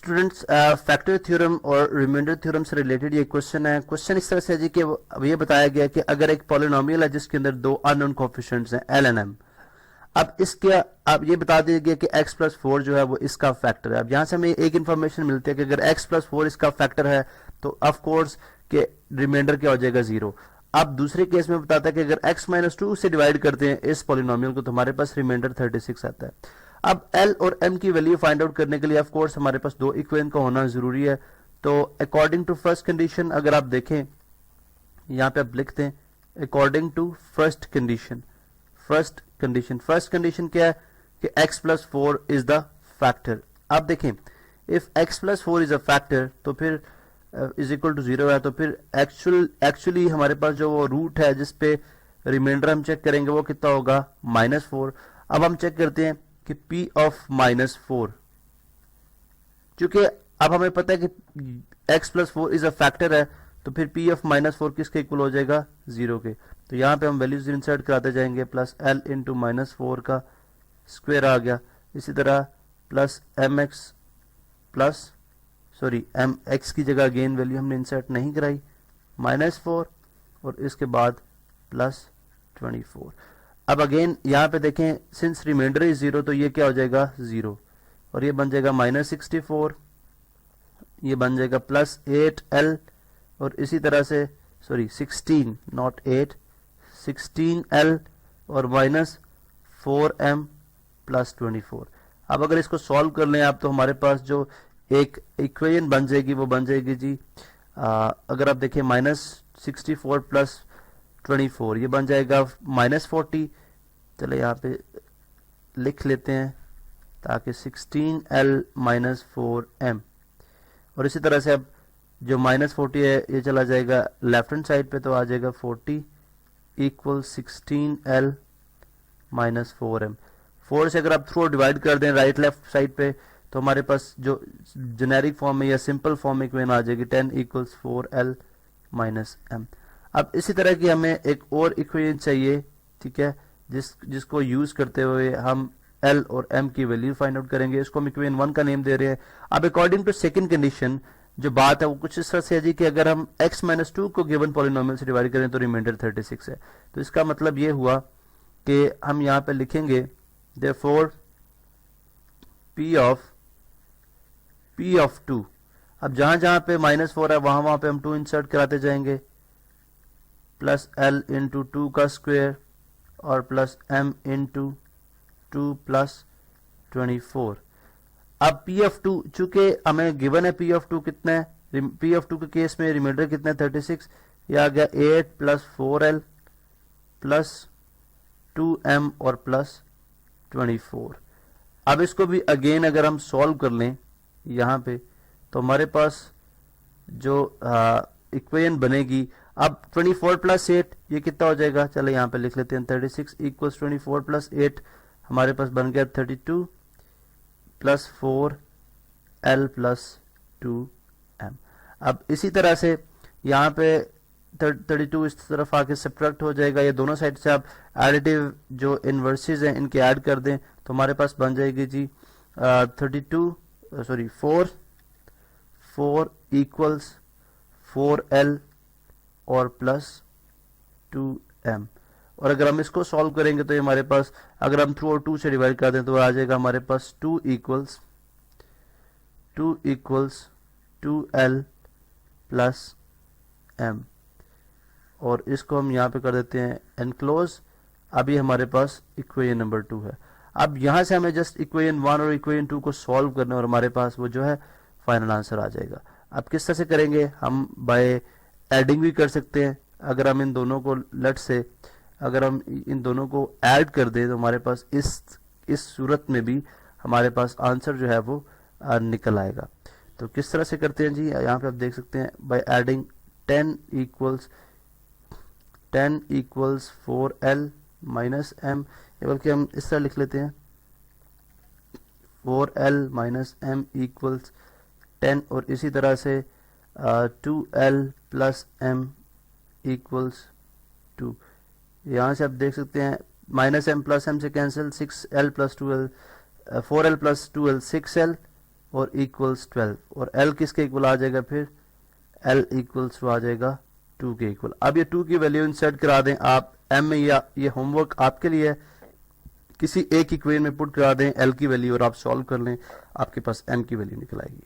Students factor theorem और remainder theorem से related ये क्वेश्चन है। क्वेश्चन इस तरह से है जी कि अब ये बताया गया कि अगर एक पॉलिनोमियल है जिसके अंदर दो अननोन कोएफिशिएंट्स हैं एल एंड एम, अब इसके अब ये बता दिया गया कि x प्लस फोर जो है वो इसका फैक्टर है। अब यहाँ से हमें एक इन्फॉर्मेशन मिलती है कि अगर x प्लस फोर इसका फैक्टर है तो ऑफ कोर्स के रिमाइंडर क्या हो जाएगा, जीरो। अब दूसरे केस में बताता है कि अगर x माइनस टू से डिवाइड करते हैं इस पॉलिनोमियल को तो हमारे पास रिमाइंडर 36 आता है। अब l और m की वैल्यू फाइंड आउट करने के लिए ऑफ कोर्स हमारे पास दो इक्वेशन का होना जरूरी है। तो अकॉर्डिंग टू फर्स्ट कंडीशन अगर आप देखें यहाँ पे आप लिखते हैं according to first condition, first condition क्या है कि x plus four is the factor. आप देखें if x plus four is a factor तो फिर इज इक्वल टू जीरो है, तो फिर एक्चुअली हमारे पास जो वो रूट है जिसपे रिमाइंडर हम चेक करेंगे वो कितना होगा, -4। अब हम चेक करते हैं कि p ऑफ -4, चूंकि अब हमें पता है कि x plus four is a factor है तो फिर p ऑफ -4 किसके इक्वल हो जाएगा, जीरो के। तो यहाँ पे हम वैल्यूज इंसर्ट कराते जाएंगे, प्लस l इंटू -4 का स्क्वायर आ गया। इसी तरह प्लस mx प्लस mx की जगह अगेन वैल्यू हमने इंसर्ट नहीं कराई, -4 और इसके बाद प्लस 24। अब अगेन यहाँ पे देखें सिंस रिमाइंडर इज जीरो तो ये क्या हो जाएगा, जीरो, और ये बन जाएगा -64, ये बन जाएगा प्लस 8l और इसी तरह से 16 नॉट 8, 16l और -4m प्लस 24। अब अगर इसको सॉल्व कर लें आप तो हमारे पास जो एक इक्वेशन बन जाएगी वो बन जाएगी जी अगर आप देखें -64 प्लस 24 ये बन जाएगा -40। चले यहाँ पे लिख लेते हैं ताकि 16l -4m, और इसी तरह से अब जो -40 है ये चला जाएगा लेफ्ट हैंड साइड पे तो आ जाएगा 40 इक्वल 16l -4m। 4 से अगर आप थ्रू डिवाइड कर दें राइट लेफ्ट साइड पे तो हमारे पास जो जेनेरिक फॉर्म में या सिंपल फॉर्म में इक्वेशन आ जाएगी 10 इक्वल्स 4l -m। अब इसी तरह की हमें एक और इक्वेशन चाहिए, ठीक है, जिसको यूज करते हुए हम l और m की वैल्यू फाइंड आउट करेंगे। इसको हम इक्वेशन 1 का नेम दे रहे हैं। अब अकॉर्डिंग टू सेकंड कंडीशन जो बात है वो कुछ इस तरह से है जी कि अगर हम x माइनस टू को गिवन पॉलिनोमियल से डिवाइड करें तो रिमाइंडर 36 है। तो इसका मतलब ये हुआ कि हम यहाँ पे लिखेंगे देयरफॉर p ऑफ 2। अब जहां जहां पे -4 है वहां पे हम 2 इंसर्ट कराते जाएंगे, प्लस l इंटू 2 का स्क्वायर और प्लस m इंटू 2 प्लस 24। अब p ऑफ 2 चूंकि हमें गिवन है p ऑफ 2 कितना है, p ऑफ 2 के केस में रिमाइंडर कितना है 36, ये आ गया 8 प्लस 4l प्लस 2m और प्लस 24। अब इसको भी अगेन अगर हम सॉल्व कर लें यहाँ पे तो हमारे पास जो इक्वेशन बनेगी, अब 24 प्लस 8 ये कितना हो जाएगा, चलो यहाँ पे लिख लेते हैं 36 इक्वल्स 24 प्लस 8 हमारे पास बन गया 32 प्लस 4l प्लस 2m। अब इसी तरह से यहाँ पे 32 इस तरफ आके सब्ट्रैक्ट हो जाएगा, ये दोनों साइड से आप एडिटिव जो इनवर्सेस हैं इनके ऐड कर दें तो हमारे पास बन जाएगी जी 4 इक्वल्स 4l और प्लस 2m। और अगर हम इसको सॉल्व करेंगे तो ये हमारे पास अगर हम थ्रू और 2 से डिवाइड कर दें तो आ जाएगा हमारे पास 2 इक्वल्स 2l प्लस m, और इसको हम यहाँ पे कर देते हैं एनक्लोज। अभी हमारे पास इक्वेशन नंबर 2 है। अब यहाँ से हमें जस्ट इक्वेशन 1 और इक्वेशन 2 को सॉल्व करना और हमारे पास वो जो है फाइनल आंसर आ जाएगा। अब किस तरह से करेंगे, हम बाय एडिंग भी कर सकते हैं। अगर हम इन दोनों को अगर हम इन दोनों को ऐड कर दें तो हमारे पास इस सूरत में भी हमारे पास आंसर जो है वो निकल आएगा। तो किस तरह से करते हैं जी, यहाँ पे आप देख सकते हैं by adding 10 equals 4l minus m, बल्कि हम इस तरह लिख लेते हैं 4l माइनस m इक्वल्स 10 और इसी तरह से 2l प्लस m इक्वल्स 2। यहाँ से आप देख सकते हैं माइनस m प्लस m से cancel, 6l plus 2l 4l plus 2l 6l और इक्वल्स 12 और l किसके इक्वल आ जाएगा, फिर l इक्वल्स आ जाएगा 2 के इक्वल। अब ये 2 की वैल्यू इंसर्ट करा दें आप m में, या ये होमवर्क आपके लिए है, किसी एक इक्वेशन में पुट करा दें l की वैल्यू और आप सॉल्व कर लें, आपके पास n की वैल्यू निकल आएगी।